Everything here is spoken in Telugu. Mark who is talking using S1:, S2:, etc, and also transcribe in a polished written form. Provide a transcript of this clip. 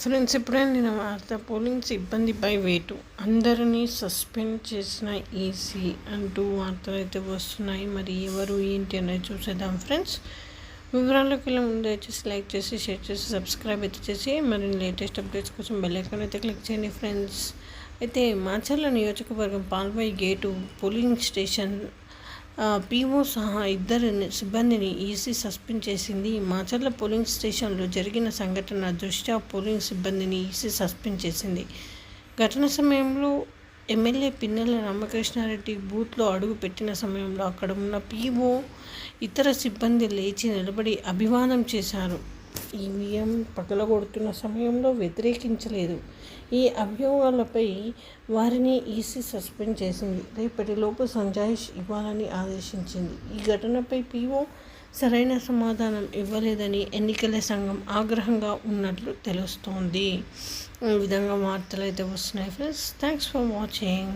S1: ఫ్రెండ్స్, ఇప్పుడే నేను వార్త పోలింగ్ సిబ్బందిపై వేటు, అందరినీ సస్పెండ్ చేసిన ఈసీ అంటూ వార్తలు అయితే వస్తున్నాయి. మరి ఎవరు ఏంటి అనేది చూసేద్దాం ఫ్రెండ్స్. వివరాల్లోకి వెళ్ళే ముందు వచ్చేసి లైక్ చేసి, షేర్ చేసి, సబ్స్క్రైబ్ అయితే చేసి మరిన్ని లేటెస్ట్ అప్డేట్స్ కోసం బెల్ ఐకాన్ అయితే క్లిక్ చేయండి ఫ్రెండ్స్. అయితే మాచర్ల నియోజకవర్గం Palvai gate polling station PO సహా ఇద్దరు సిబ్బందిని ఈసీ సస్పెండ్ చేసింది. మాచర్ల పోలింగ్ స్టేషన్లో జరిగిన సంఘటన దృష్ట్యా పోలింగ్ సిబ్బందిని ఈసీ సస్పెండ్ చేసింది. ఘటన సమయంలో ఎమ్మెల్యే పిన్నెల రామకృష్ణారెడ్డి బూత్లో అడుగు పెట్టిన సమయంలో అక్కడ ఉన్న పీఓ ఇతర సిబ్బంది లేచి నిలబడి అభివాదం చేశారు. ఈవీఎం పగలగొడుతున్న సమయంలో వ్యతిరేకించలేదు. ఈ అభియోగాలపై వారిని ఈసీ సస్పెండ్ చేసింది. రేపటిలోపు సంజాయిష్ ఇవ్వాలని ఆదేశించింది. ఈ ఘటనపై పీఓ సరైన సమాధానం ఇవ్వలేదని ఎన్నికల సంఘం ఆగ్రహంగా ఉన్నట్లు తెలుస్తోంది. ఈ విధంగా వార్తలు అయితే వస్తున్నాయి ఫ్రెండ్స్. Thanks for watching.